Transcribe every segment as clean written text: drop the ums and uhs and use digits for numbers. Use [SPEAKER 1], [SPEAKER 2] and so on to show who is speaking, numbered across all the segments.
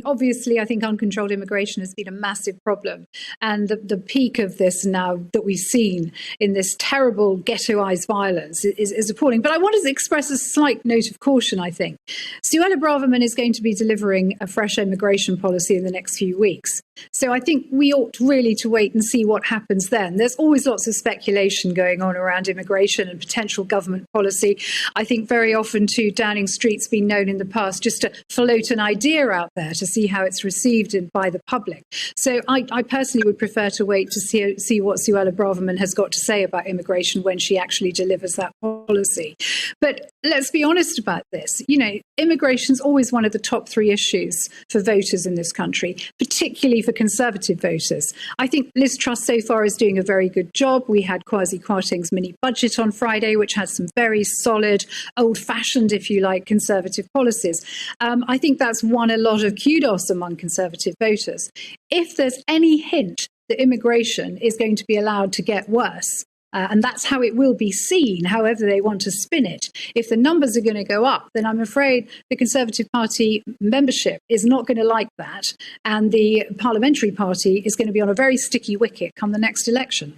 [SPEAKER 1] obviously, I think uncontrolled immigration has been a massive problem. And the peak of this now that we've seen in this terrible ghettoized violence is appalling. But I wanted to express a slight note of caution, I think. Suella Braverman is going to be delivering a fresh immigration policy in the next few weeks. So I think we ought really to wait and see what happens then. There's always lots of speculation going on around immigration and potential government policy. I think very often, too, Downing Street's been known in the past just to float an idea out there to see how it's received by the public. So I personally would prefer to wait to see what Suella Braverman has got to say about immigration when she actually delivers that policy. But let's be honest about this. You know, immigration's always one of the top 3 issues for voters in this country, particularly for Conservative voters. I think Liz Truss so far is doing a very good job. We had Kwasi Kwarteng's mini budget on Friday, which has some very solid, old-fashioned, if you like, Conservative policies. I think that's won a lot of kudos among Conservative voters. If there's any hint that immigration is going to be allowed to get worse, and that's how it will be seen, however they want to spin it. If the numbers are going to go up, then I'm afraid the Conservative Party membership is not going to like that. And the Parliamentary Party is going to be on a very sticky wicket come the next election.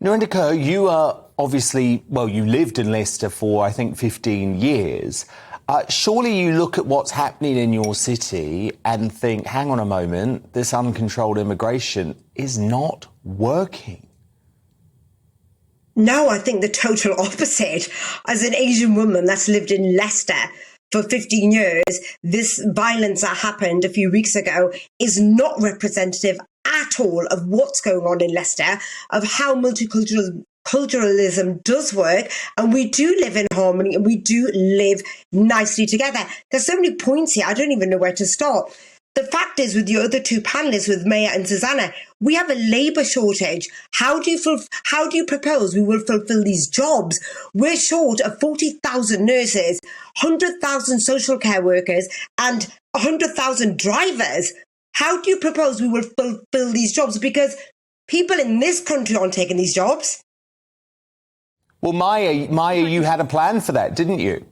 [SPEAKER 2] Narinder Kaur, you are obviously, well, you lived in Leicester for, I think, 15 years. Surely you look at what's happening in your city and think, hang on a moment, this uncontrolled immigration is not working.
[SPEAKER 3] No, I think the total opposite. As an Asian woman that's lived in Leicester for 15 years, this violence that happened a few weeks ago is not representative at all of what's going on in Leicester, of how multiculturalism does work, and we do live in harmony and we do live nicely together. There's so many points here, I don't even know where to start. The fact is, with the other 2 panelists, with Maya and Susanna, we have a labour shortage. How do you propose we will fulfil these jobs? We're short of 40,000 nurses, 100,000 social care workers, and 100,000 drivers. How do you propose we will fulfil these jobs? Because people in this country aren't taking these jobs.
[SPEAKER 2] Well, Maya, you had a plan for that, didn't you?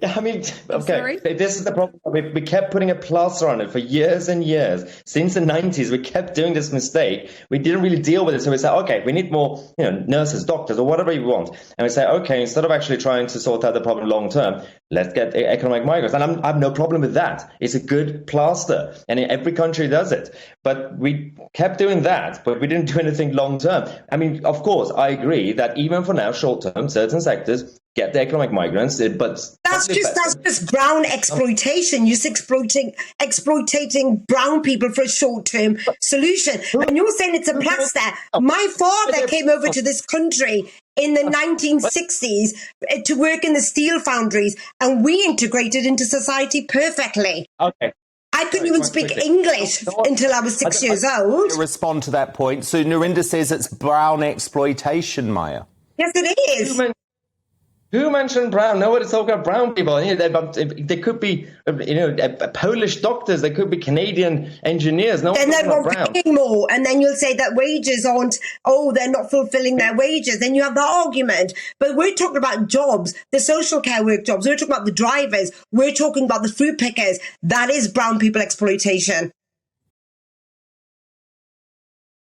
[SPEAKER 4] Yeah, I mean, okay, this is the problem. We kept putting a plaster on it for years and years. Since the 90s, we kept doing this mistake. We didn't really deal with it. So we said, okay, we need more, nurses, doctors, or whatever you want. And we say, okay, instead of actually trying to sort out the problem long term, let's get economic migrants. And I have no problem with that. It's a good plaster. And every country does it. But we kept doing that, but we didn't do anything long term. I mean, of course, I agree that even for now, short term, certain sectors get the economic migrants, but
[SPEAKER 3] that's just brown exploitation. You're exploiting brown people for a short-term solution. And you're saying it's a plaster. My father came over to this country in the 1960s to work in the steel foundries, and we integrated into society perfectly.
[SPEAKER 4] Okay.
[SPEAKER 3] I couldn't even speak English until I was 6 years old.
[SPEAKER 2] To respond to that point, so Narinder says it's brown exploitation, Maya.
[SPEAKER 3] Yes, it is.
[SPEAKER 4] Who mentioned brown? Nobody's talking about brown people. They could be, Polish doctors. They could be Canadian engineers. No one's talking about brown.
[SPEAKER 3] Paying more, and then you'll say that wages aren't. Oh, they're not fulfilling their wages. Then you have that argument. But we're talking about jobs, the social care work jobs. We're talking about the drivers. We're talking about the fruit pickers. That is brown people exploitation.